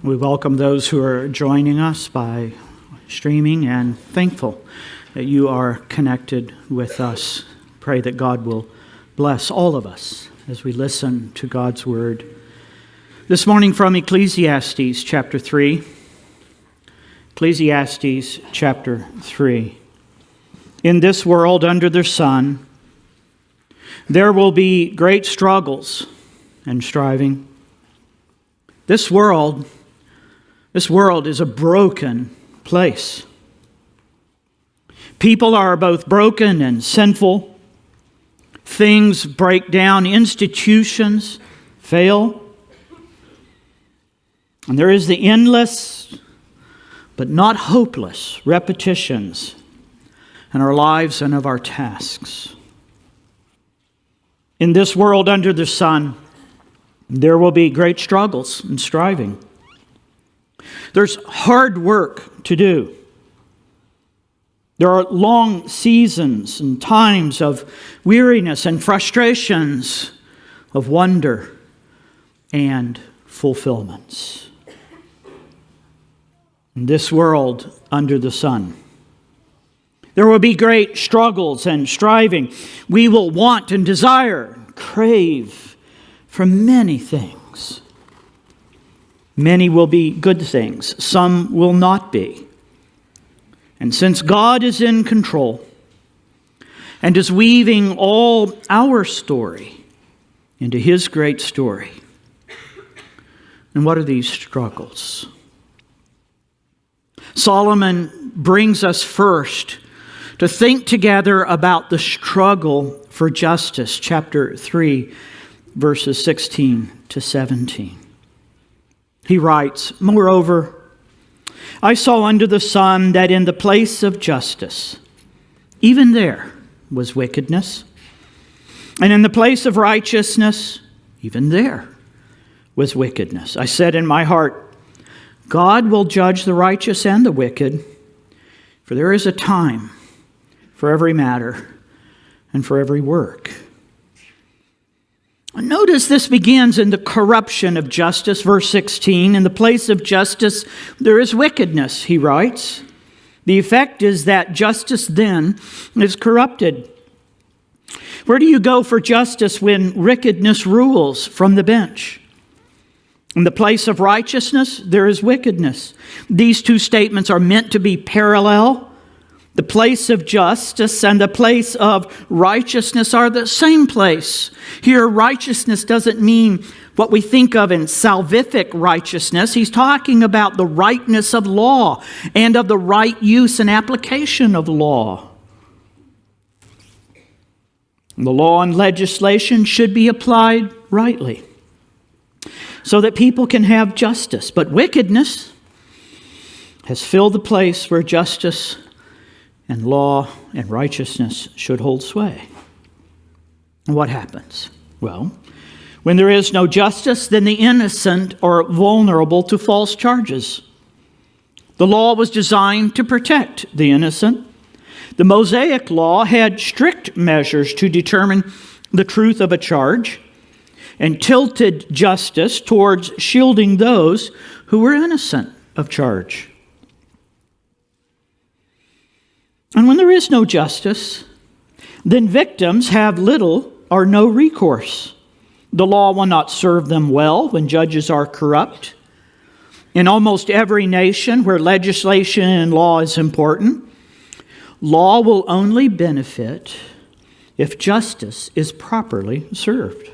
We welcome those who are joining us by streaming and thankful that you are connected with us. Pray that God will bless all of us as we listen to God's word. This morning from Ecclesiastes chapter 3. Ecclesiastes chapter 3. In this world under the sun, there will be great struggles and striving. This world is a broken place. People are both broken and sinful. Things break down. Institutions fail. And there is the endless, but not hopeless, repetitions in our lives and of our tasks. In this world under the sun, there will be great struggles and striving. There's hard work to do. There are long seasons and times of weariness and frustrations, of wonder and fulfillments. In this world under the sun, there will be great struggles and striving. We will want and desire, crave for many things. Many will be good things. Some will not be. And since God is in control and is weaving all our story into His great story, and what are these struggles? Solomon brings us first to think together about the struggle for justice, chapter 3, verses 16 to 17. He writes, "Moreover, I saw under the sun that in the place of justice, even there was wickedness, and in the place of righteousness, even there was wickedness. I said in my heart, God will judge the righteous and the wicked, for there is a time for every matter and for every work." Notice this begins in the corruption of justice, verse 16. In the place of justice, there is wickedness, he writes. The effect is that justice then is corrupted. Where do you go for justice when wickedness rules from the bench? In the place of righteousness, there is wickedness. These two statements are meant to be parallel. The place of justice and the place of righteousness are the same place. Here, righteousness doesn't mean what we think of in salvific righteousness. He's talking about the rightness of law and of the right use and application of law. The law and legislation should be applied rightly so that people can have justice. But wickedness has filled the place where justice and law and righteousness should hold sway. And what happens? Well, when there is no justice, then the innocent are vulnerable to false charges. The law was designed to protect the innocent. The Mosaic law had strict measures to determine the truth of a charge and tilted justice towards shielding those who were innocent of charge. And when there is no justice, then victims have little or no recourse. The law will not serve them well when judges are corrupt. In almost every nation where legislation and law is important, law will only benefit if justice is properly served.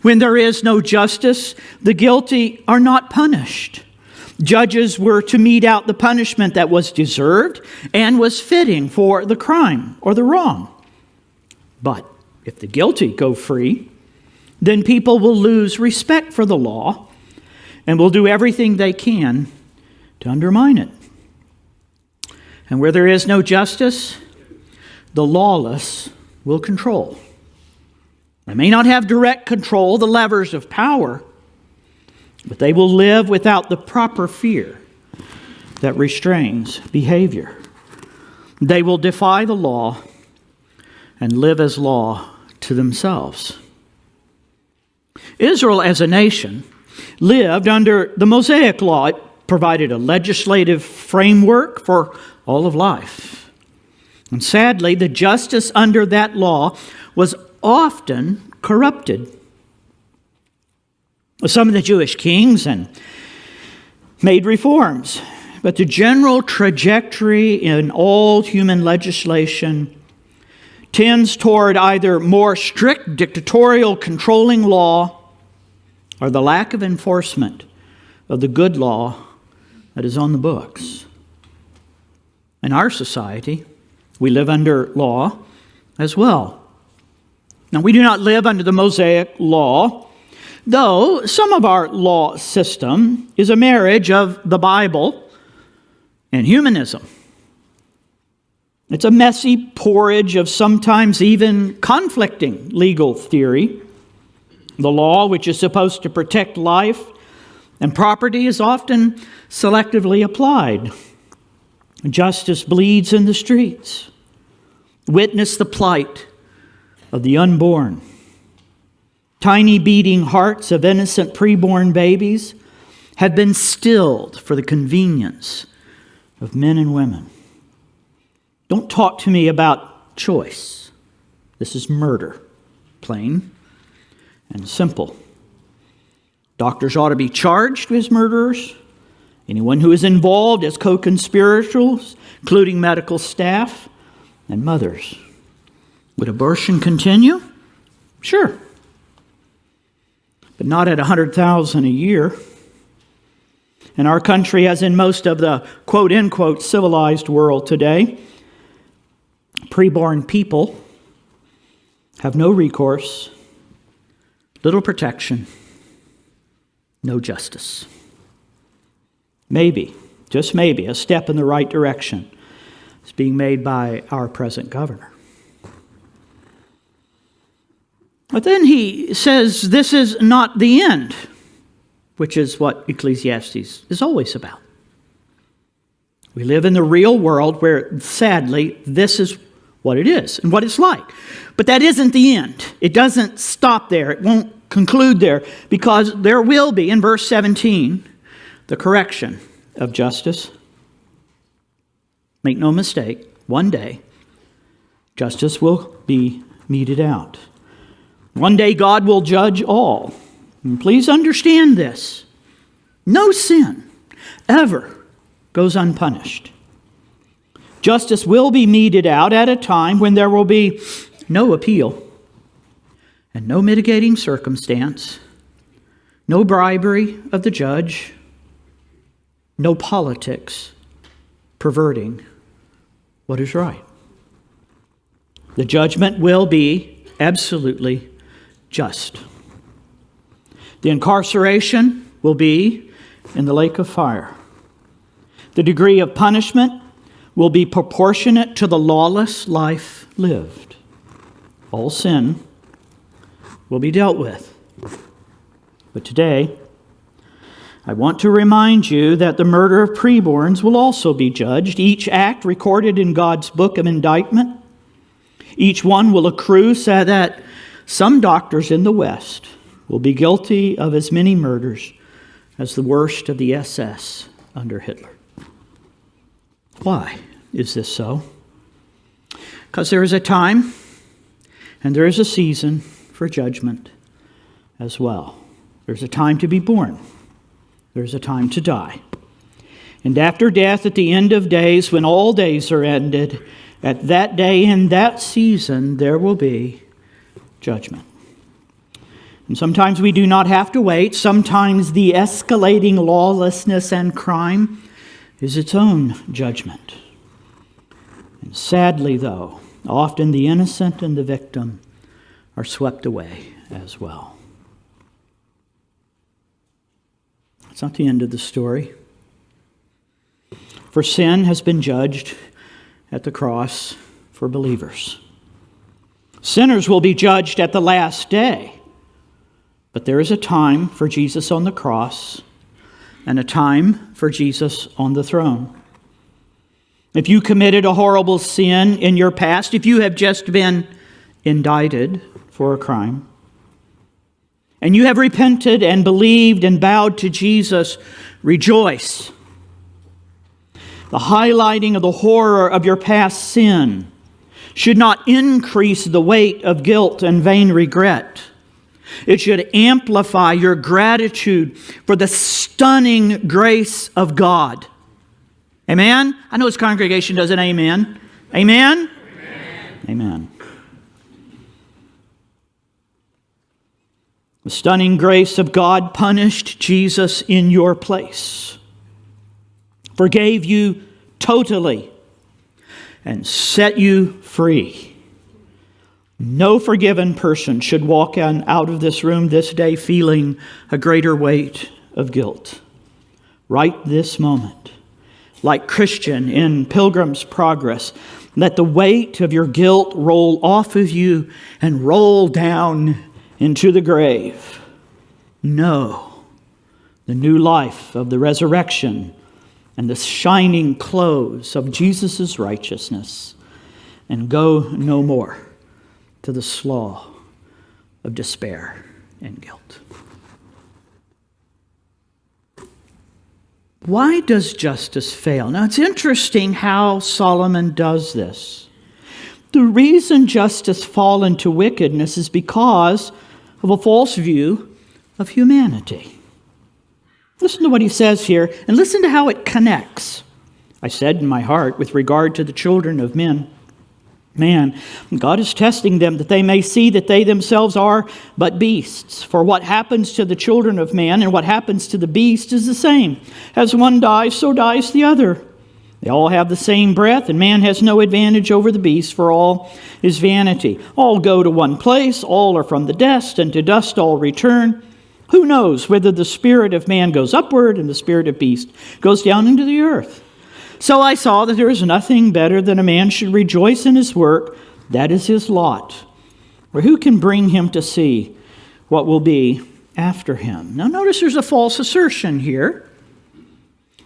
When there is no justice, the guilty are not punished. Judges were to mete out the punishment that was deserved and was fitting for the crime or the wrong. But if the guilty go free, then people will lose respect for the law and will do everything they can to undermine it. And where there is no justice, the lawless will control. They may not have direct control, the levers of power, but they will live without the proper fear that restrains behavior. They will defy the law and live as law to themselves. Israel as a nation lived under the Mosaic law. It provided a legislative framework for all of life. And sadly, the justice under that law was often corrupted. Some of the Jewish kings made reforms, but the general trajectory in all human legislation tends toward either more strict dictatorial controlling law or the lack of enforcement of the good law that is on the books. In our society, we live under law as well. Now, we do not live under the Mosaic law, though some of our law system is a marriage of the Bible and humanism. It's a messy porridge of sometimes even conflicting legal theory. The law, which is supposed to protect life and property, is often selectively applied. Justice bleeds in the streets. Witness the plight of the unborn. Tiny beating hearts of innocent preborn babies have been stilled for the convenience of men and women. Don't talk to me about choice. This is murder, plain and simple. Doctors ought to be charged as murderers. Anyone who is involved as co-conspirators, including medical staff and mothers. Would abortion continue? Sure. But not at $100,000 a year. In our country, as in most of the quote-unquote civilized world today, preborn people have no recourse, little protection, no justice. Maybe, just maybe, a step in the right direction is being made by our present governor. But then he says this is not the end, which is what Ecclesiastes is always about. We live in the real world where, sadly, this is what it is and what it's like. But that isn't the end. It doesn't stop there. It won't conclude there, because there will be, in verse 17, the correction of justice. Make no mistake, one day, justice will be meted out. One day God will judge all. And please understand this. No sin ever goes unpunished. Justice will be meted out at a time when there will be no appeal and no mitigating circumstance, no bribery of the judge, no politics perverting what is right. The judgment will be absolutely just. The incarceration will be in the lake of fire. The degree of punishment will be proportionate to the lawless life lived. All sin will be dealt with. But today, I want to remind you that the murder of preborns will also be judged. Each act recorded in God's book of indictment, each one will accrue so that some doctors in the West will be guilty of as many murders as the worst of the SS under Hitler. Why is this so? Because there is a time and there is a season for judgment as well. There's a time to be born. There's a time to die. And after death, at the end of days, when all days are ended, at that day in that season, there will be judgment. And sometimes we do not have to wait. Sometimes the escalating lawlessness and crime is its own judgment. And sadly, though, often the innocent and the victim are swept away as well. It's not the end of the story. For sin has been judged at the cross for believers. Sinners will be judged at the last day. But there is a time for Jesus on the cross and a time for Jesus on the throne. If you committed a horrible sin in your past, if you have just been indicted for a crime, and you have repented and believed and bowed to Jesus, rejoice. The highlighting of the horror of your past sin should not increase the weight of guilt and vain regret. It should amplify your gratitude for the stunning grace of God. Amen? I know this congregation does an amen. Amen? Amen. Amen. The stunning grace of God punished Jesus in your place, forgave you totally, and set you free. No forgiven person should walk out of this room this day feeling a greater weight of guilt. Right this moment, like Christian in Pilgrim's Progress, let the weight of your guilt roll off of you and roll down into the grave. Know the new life of the resurrection and the shining close of Jesus' righteousness, and go no more to the slough of despair and guilt. Why does justice fail? Now, it's interesting how Solomon does this. The reason justice falls into wickedness is because of a false view of humanity. Listen to what he says here, and listen to how it connects. I said in my heart, with regard to the children of man, God is testing them that they may see that they themselves are but beasts. For what happens to the children of man and what happens to the beast is the same. As one dies, so dies the other. They all have the same breath, and man has no advantage over the beast, for all is vanity. All go to one place, all are from the dust, and to dust all return. Who knows whether the spirit of man goes upward and the spirit of beast goes down into the earth? So I saw that there is nothing better than a man should rejoice in his work. That is his lot. Or who can bring him to see what will be after him? Now notice there's a false assertion here.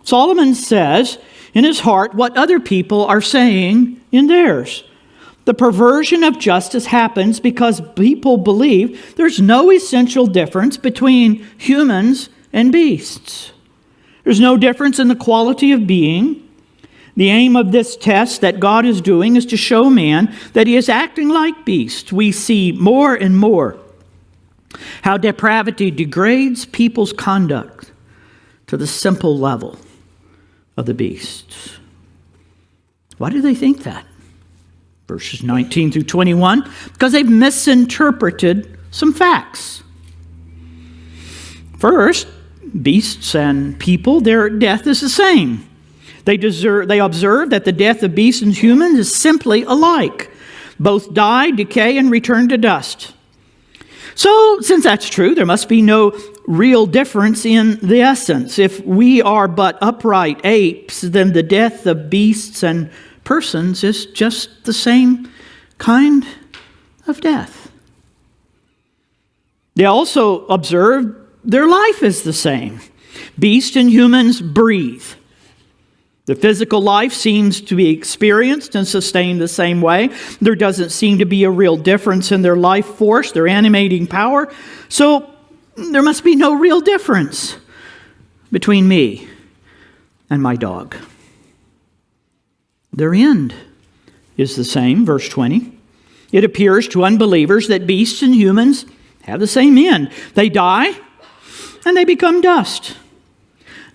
Solomon says in his heart what other people are saying in theirs. The perversion of justice happens because people believe there's no essential difference between humans and beasts. There's no difference in the quality of being. The aim of this test that God is doing is to show man that he is acting like beasts. We see more and more how depravity degrades people's conduct to the simple level of the beasts. Why do they think that? Verses 19 through 21, because they've misinterpreted some facts. First, beasts and people, their death is the same. They observe that the death of beasts and humans is simply alike. Both die, decay, and return to dust. So, since that's true, there must be no real difference in the essence. If we are but upright apes, then the death of beasts and persons is just the same kind of death. They also observe their life is the same. Beasts and humans breathe. The physical life seems to be experienced and sustained the same way. There doesn't seem to be a real difference in their life force, their animating power. So there must be no real difference between me and my dog. Their end is the same, verse 20. It appears to unbelievers that beasts and humans have the same end. They die and they become dust.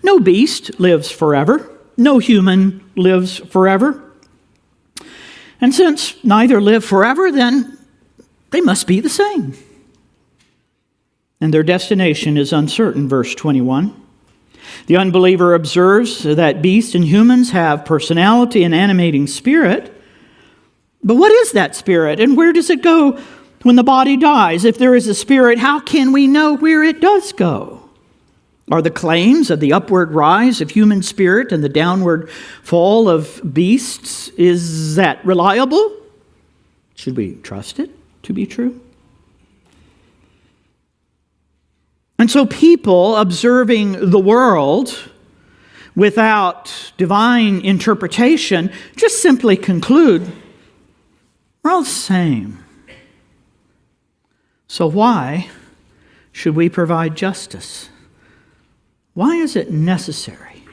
No beast lives forever. No human lives forever. And since neither live forever, then they must be the same. And their destination is uncertain, verse 21. The unbeliever observes that beasts and humans have personality and animating spirit. But what is that spirit, and where does it go when the body dies? If there is a spirit, how can we know where it does go? Are the claims of the upward rise of human spirit and the downward fall of beasts, is that reliable? Should we trust it to be true? And so people observing the world without divine interpretation just simply conclude, we're all the same. So why should we provide justice? Why is it necessary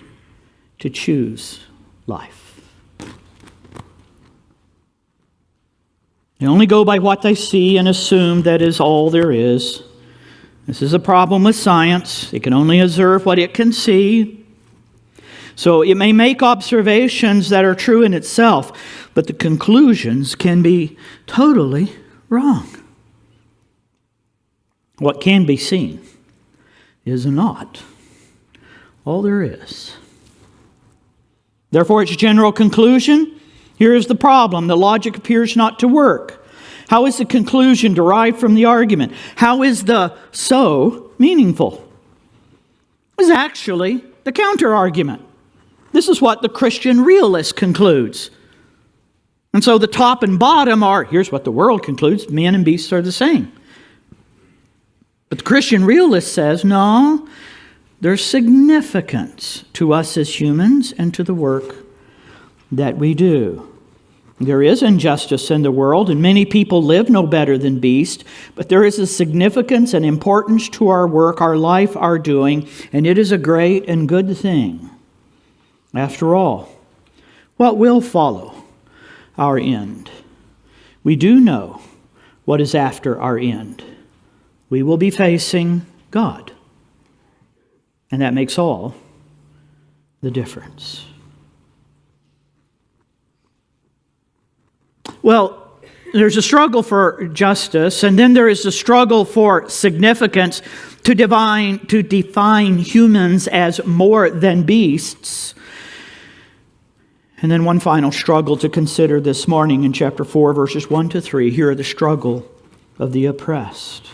to choose life? They only go by what they see and assume that is all there is. This is a problem with science. It can only observe what it can see. So it may make observations that are true in itself, but the conclusions can be totally wrong. What can be seen is not all there is. Therefore, its general conclusion, here is the problem. The logic appears not to work. How is the conclusion derived from the argument? How is the so meaningful? It is actually the counter-argument. This is what the Christian realist concludes. And so the top and bottom are, here's what the world concludes, men and beasts are the same. But the Christian realist says, no, there's significance to us as humans and to the work that we do. There is injustice in the world, and many people live no better than beasts, but there is a significance and importance to our work, our life, our doing, and it is a great and good thing. After all, what will follow our end? We do know what is after our end. We will be facing God. And that makes all the difference. Well, there's a struggle for justice, and then there is a struggle for significance to define humans as more than beasts. And then one final struggle to consider this morning in chapter 4, verses 1 to 3. Here are the struggle of the oppressed.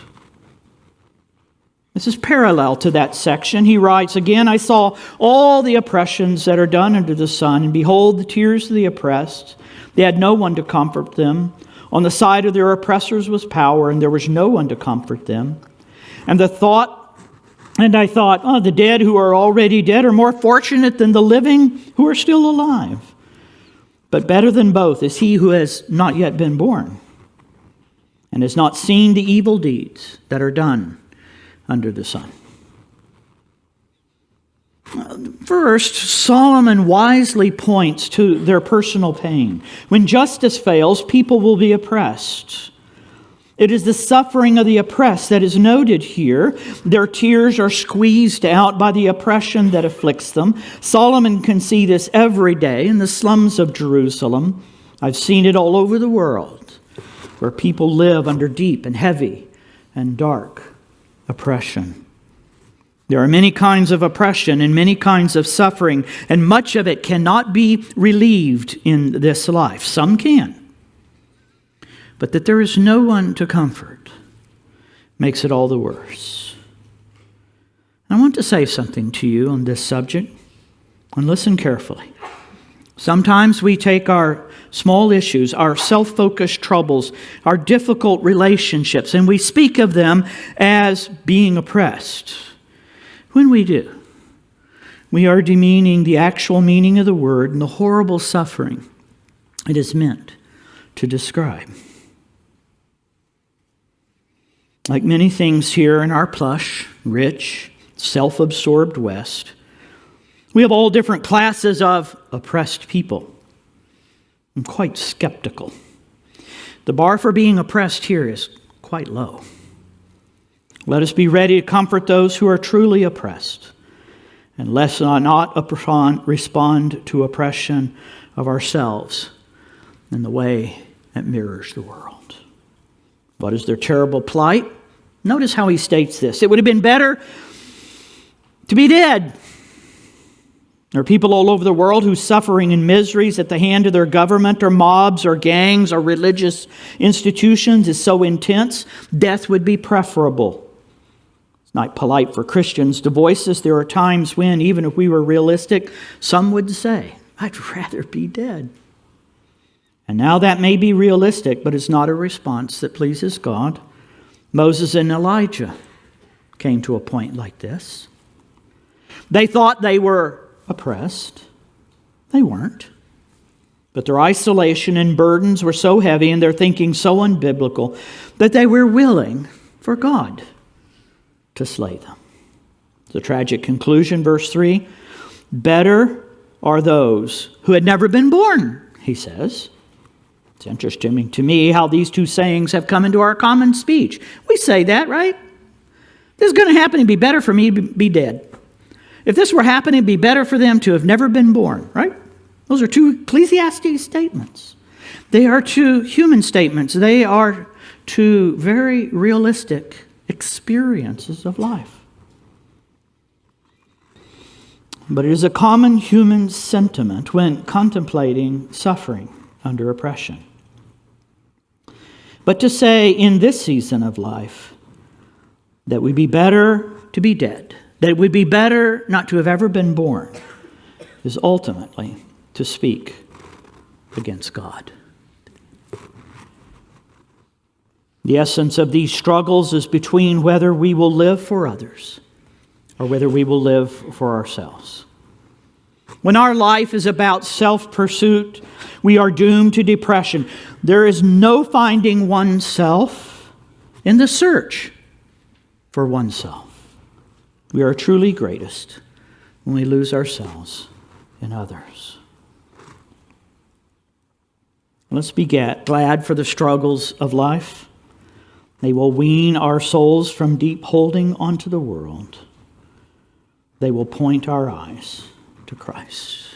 This is parallel to that section. He writes, again, I saw all the oppressions that are done under the sun, and behold, the tears of the oppressed. They had no one to comfort them. On the side of their oppressors was power, and there was no one to comfort them. And I thought, the dead who are already dead are more fortunate than the living who are still alive. But better than both is he who has not yet been born and has not seen the evil deeds that are done under the sun. First, Solomon wisely points to their personal pain. When justice fails, people will be oppressed. It is the suffering of the oppressed that is noted here. Their tears are squeezed out by the oppression that afflicts them. Solomon can see this every day in the slums of Jerusalem. I've seen it all over the world, where people live under deep and heavy and dark oppression. There are many kinds of oppression and many kinds of suffering, and much of it cannot be relieved in this life. Some can. But that there is no one to comfort makes it all the worse. I want to say something to you on this subject, and listen carefully. Sometimes we take our small issues, our self-focused troubles, our difficult relationships, and we speak of them as being oppressed. When we do, we are demeaning the actual meaning of the word and the horrible suffering it is meant to describe. Like many things here in our plush, rich, self-absorbed West, we have all different classes of oppressed people. I'm quite skeptical. The bar for being oppressed here is quite low. Let us be ready to comfort those who are truly oppressed, and let's not respond to oppression of ourselves in the way that mirrors the world. What is their terrible plight? Notice how he states this. It would have been better to be dead. There are people all over the world whose suffering and miseries at the hand of their government or mobs or gangs or religious institutions is so intense, death would be preferable. It's not polite for Christians to voice this. There are times when, even if we were realistic, some would say, I'd rather be dead. And now that may be realistic, but it's not a response that pleases God. Moses and Elijah came to a point like this. They thought they were oppressed. They weren't. But their isolation and burdens were so heavy and their thinking so unbiblical that they were willing for God to slay them. The tragic conclusion, verse 3, better are those who had never been born, he says. It's interesting to me how these two sayings have come into our common speech. We say that, right? This is going to happen. It'd be better for me to be dead. If this were happening, it'd be better for them to have never been born, right? Those are two Ecclesiastes statements. They are two human statements. They are two very realistic experiences of life. But it is a common human sentiment when contemplating suffering under oppression. But to say in this season of life that we'd be better to be dead, that it would be better not to have ever been born, is ultimately to speak against God. The essence of these struggles is between whether we will live for others or whether we will live for ourselves. When our life is about self-pursuit, we are doomed to depression. There is no finding oneself in the search for oneself. We are truly greatest when we lose ourselves in others. Let's be glad for the struggles of life. They will wean our souls from deep holding onto the world. They will point our eyes to Christ.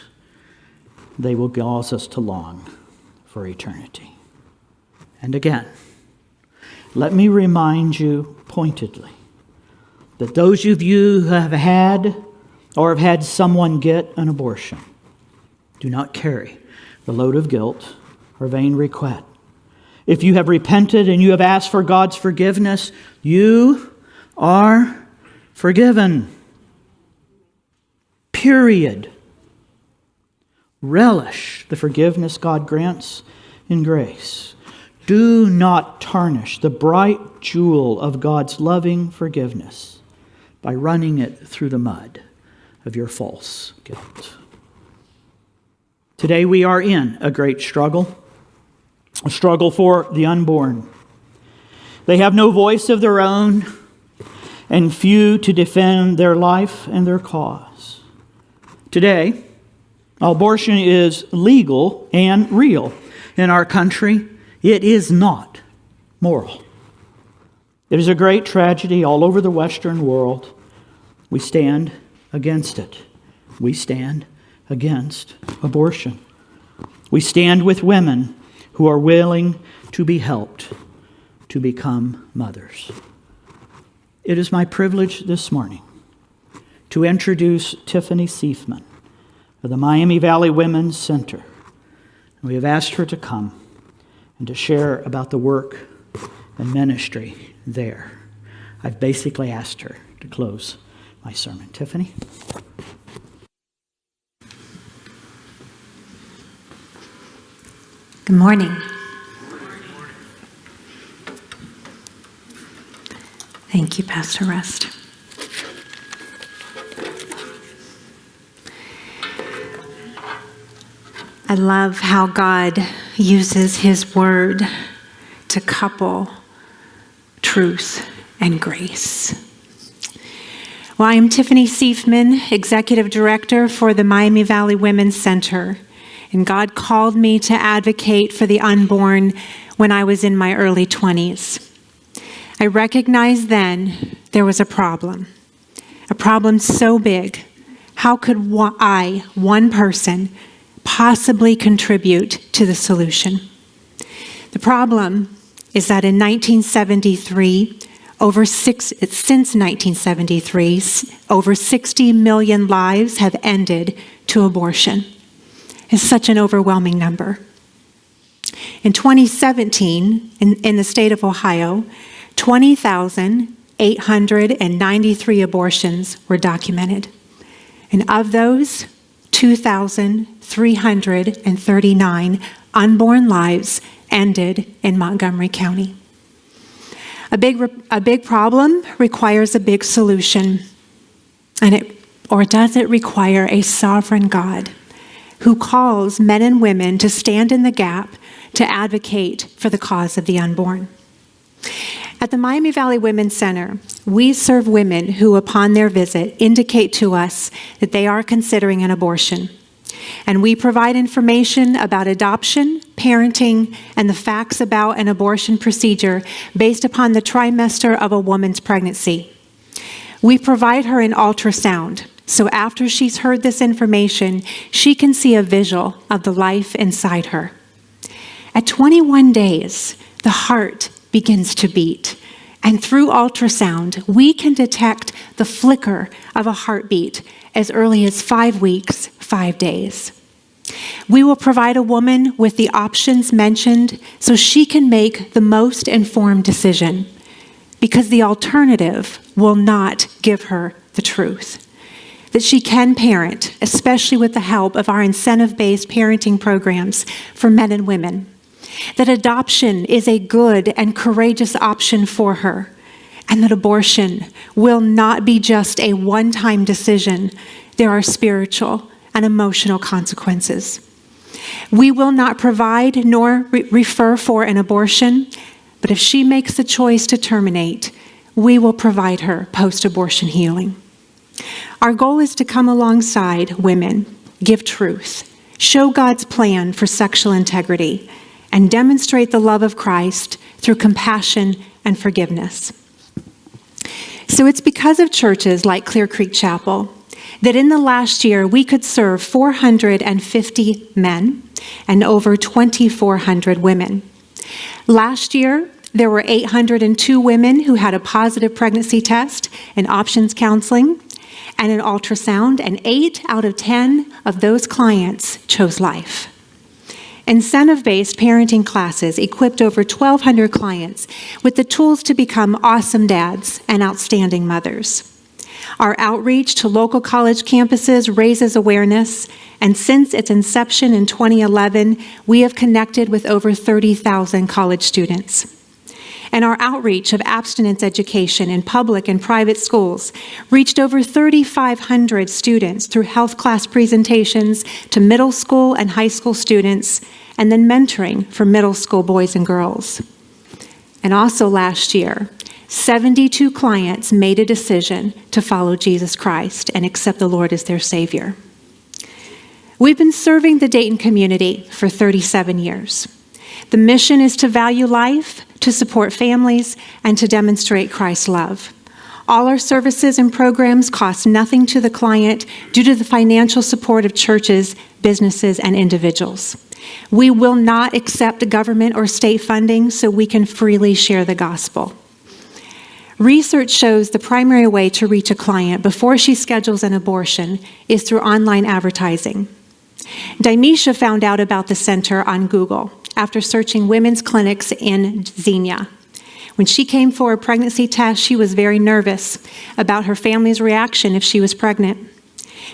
They will cause us to long for eternity. And again, let me remind you pointedly that those of you who have had or have had someone get an abortion do not carry the load of guilt or vain regret. If you have repented and you have asked for God's forgiveness, you are forgiven. Period. Relish the forgiveness God grants in grace. Do not tarnish the bright jewel of God's loving forgiveness by running it through the mud of your false guilt. Today we are in a great struggle, a struggle for the unborn. They have no voice of their own and few to defend their life and their cause. Today, abortion is legal and real. In our country, it is not moral. It is a great tragedy all over the Western world. We stand against it. We stand against abortion. We stand with women who are willing to be helped to become mothers. It is my privilege this morning to introduce Tiffany Seifman of the Miami Valley Women's Center. We have asked her to come and to share about the work and ministry there. I've basically asked her to close my sermon. Tiffany? Good morning. Thank you, Pastor Rust. I love how God uses His Word to couple truth and grace. Well, I am Tiffany Seifman, Executive Director for the Miami Valley Women's Center, and God called me to advocate for the unborn when I was in my early 20s. I recognized then there was a problem so big. How could one person, possibly contribute to the solution? The problem is that in 1973, since 1973, over 60 million lives have ended to abortion. It's such an overwhelming number. In 2017, in the state of Ohio, 20,893 abortions were documented. And of those, 2,339 unborn lives ended in Montgomery County. A big problem requires a big solution. Or does it require a sovereign God who calls men and women to stand in the gap to advocate for the cause of the unborn? At the Miami Valley Women's Center, we serve women who, upon their visit, indicate to us that they are considering an abortion. And we provide information about adoption, parenting, and the facts about an abortion procedure based upon the trimester of a woman's pregnancy. We provide her an ultrasound, so after she's heard this information, she can see a visual of the life inside her. At 21 days, the heart begins to beat, and through ultrasound, we can detect the flicker of a heartbeat as early as 5 weeks, 5 days. We will provide a woman with the options mentioned so she can make the most informed decision, because the alternative will not give her the truth. That she can parent, especially with the help of our incentive-based parenting programs for men and women. That adoption is a good and courageous option for her, and that abortion will not be just a one-time decision. There are spiritual and emotional consequences. We will not provide nor refer for an abortion, but if she makes the choice to terminate, we will provide her post-abortion healing. Our goal is to come alongside women, give truth, show God's plan for sexual integrity, and demonstrate the love of Christ through compassion and forgiveness. So it's because of churches like Clearcreek Chapel that in the last year we could serve 450 men and over 2,400 women. Last year, there were 802 women who had a positive pregnancy test and options counseling and an ultrasound, and 8 out of 10 of those clients chose life. Incentive-based parenting classes equipped over 1,200 clients with the tools to become awesome dads and outstanding mothers. Our outreach to local college campuses raises awareness, and since its inception in 2011, we have connected with over 30,000 college students. And our outreach of abstinence education in public and private schools reached over 3,500 students through health class presentations to middle school and high school students, and then mentoring for middle school boys and girls. And also last year, 72 clients made a decision to follow Jesus Christ and accept the Lord as their Savior. We've been serving the Dayton community for 37 years. The mission is to value life, to support families, and to demonstrate Christ's love. All our services and programs cost nothing to the client due to the financial support of churches, businesses, and individuals. We will not accept government or state funding so we can freely share the gospel. Research shows the primary way to reach a client before she schedules an abortion is through online advertising. Dimesha found out about the center on Google after searching women's clinics in Xenia. When she came for a pregnancy test, she was very nervous about her family's reaction if she was pregnant.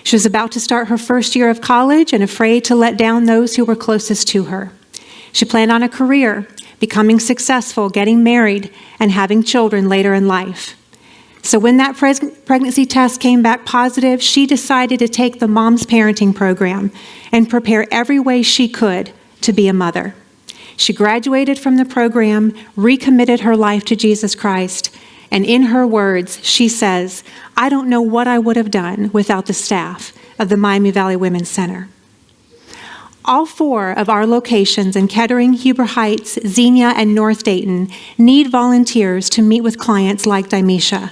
She was about to start her first year of college and afraid to let down those who were closest to her. She planned on a career, becoming successful, getting married, and having children later in life. So when that pregnancy test came back positive, she decided to take the Mom's Parenting Program and prepare every way she could to be a mother. She graduated from the program, recommitted her life to Jesus Christ, and in her words, she says, "I don't know what I would have done without the staff of the Miami Valley Women's Center." All 4 of our locations in Kettering, Huber Heights, Xenia, and North Dayton need volunteers to meet with clients like Dimesha.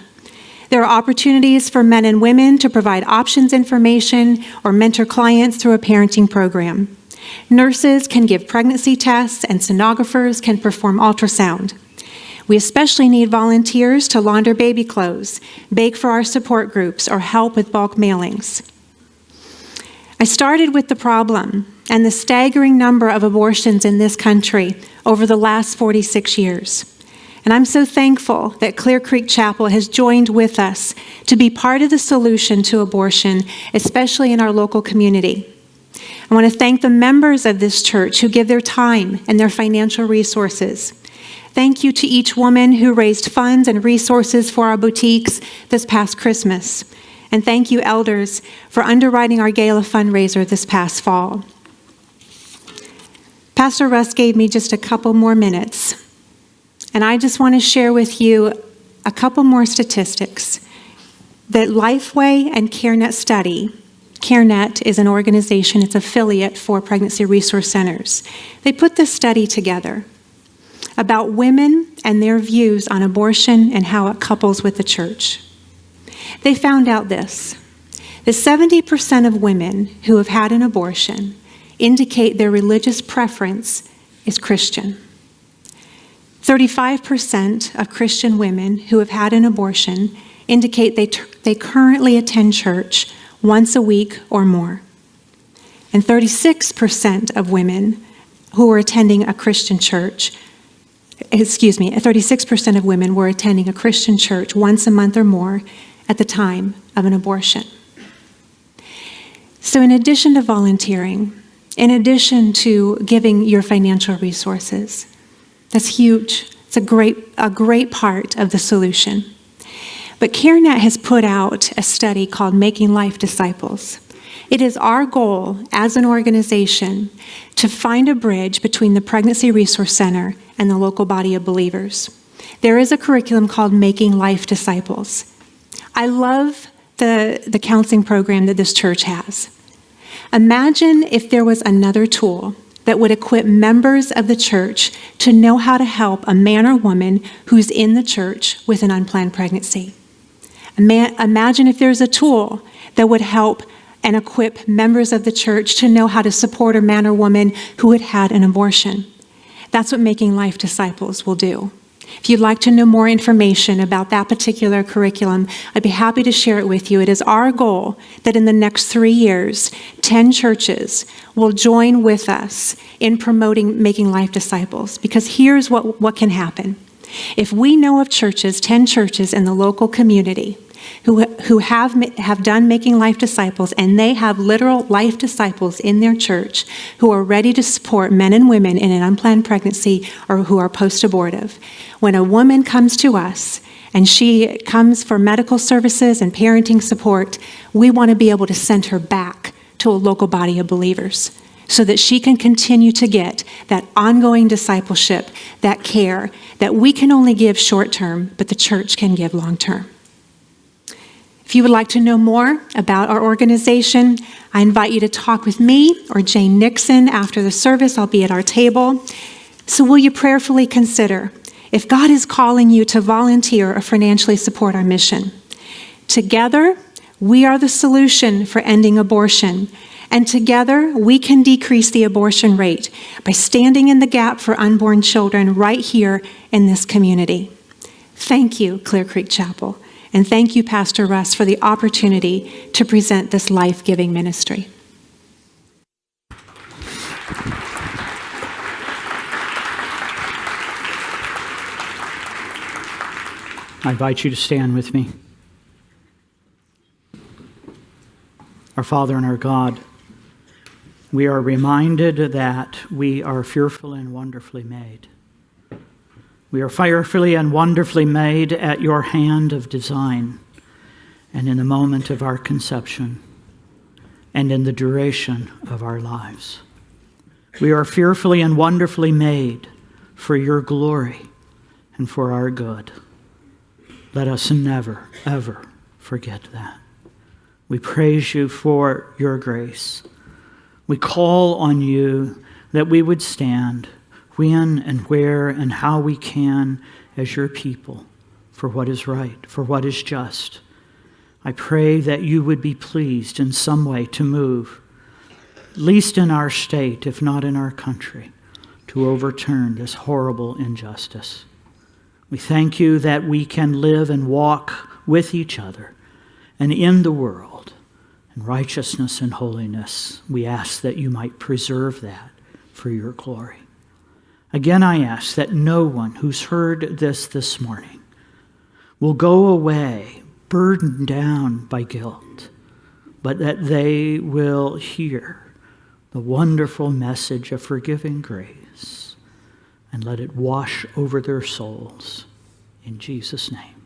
There are opportunities for men and women to provide options information or mentor clients through a parenting program. Nurses can give pregnancy tests, and sonographers can perform ultrasound. We especially need volunteers to launder baby clothes, bake for our support groups, or help with bulk mailings. I started with the problem and the staggering number of abortions in this country over the last 46 years. And I'm so thankful that Clearcreek Chapel has joined with us to be part of the solution to abortion, especially in our local community. I want to thank the members of this church who give their time and their financial resources. Thank you to each woman who raised funds and resources for our boutiques this past Christmas. And thank you, elders, for underwriting our gala fundraiser this past fall. Pastor Russ gave me just a couple more minutes. And I just want to share with you a couple more statistics that Lifeway and CareNet study. CareNet is an organization, it's affiliate for pregnancy resource centers. They put this study together about women and their views on abortion and how it couples with the church. They found out this, that 70% of women who have had an abortion indicate their religious preference is Christian. 35% of Christian women who have had an abortion indicate they currently attend church once a week or more. And 36% of women who are attending a Christian church, 36% of women were attending a Christian church once a month or more at the time of an abortion. So in addition to volunteering, in addition to giving your financial resources, that's huge. It's a great part of the solution. But CareNet has put out a study called Making Life Disciples. It is our goal as an organization to find a bridge between the Pregnancy Resource Center and the local body of believers. There is a curriculum called Making Life Disciples. I love the counseling program that this church has. Imagine if there was another tool that would equip members of the church to know how to help a man or woman who's in the church with an unplanned pregnancy. Imagine if there's a tool that would help and equip members of the church to know how to support a man or woman who had had an abortion. That's what Making Life Disciples will do. If you'd like to know more information about that particular curriculum, I'd be happy to share it with you. It is our goal that in the next 3 years, 10 churches will join with us in promoting Making Life Disciples. Because here's what can happen. If we know of churches, 10 churches in the local community who have done Making Life Disciples, and they have literal life disciples in their church who are ready to support men and women in an unplanned pregnancy or who are post-abortive. When a woman comes to us and she comes for medical services and parenting support, we want to be able to send her back to a local body of believers so that she can continue to get that ongoing discipleship, that care that we can only give short-term, but the church can give long-term. If you would like to know more about our organization, I invite you to talk with me or Jane Nixon after the service. I'll be at our table. So will you prayerfully consider if God is calling you to volunteer or financially support our mission? Together, we are the solution for ending abortion. And together, we can decrease the abortion rate by standing in the gap for unborn children right here in this community. Thank you, Clearcreek Chapel. And thank you, Pastor Russ, for the opportunity to present this life-giving ministry. I invite you to stand with me. Our Father and our God, we are reminded that we are fearfully and wonderfully made. We are fearfully and wonderfully made at your hand of design and in the moment of our conception and in the duration of our lives. We are fearfully and wonderfully made for your glory and for our good. Let us never, ever forget that. We praise you for your grace. We call on you that we would stand when and where and how we can as your people for what is right, for what is just. I pray that you would be pleased in some way to move, at least in our state, if not in our country, to overturn this horrible injustice. We thank you that we can live and walk with each other and in the world in righteousness and holiness. We ask that you might preserve that for your glory. Again, I ask that no one who's heard this morning will go away burdened down by guilt, but that they will hear the wonderful message of forgiving grace and let it wash over their souls. In Jesus' name.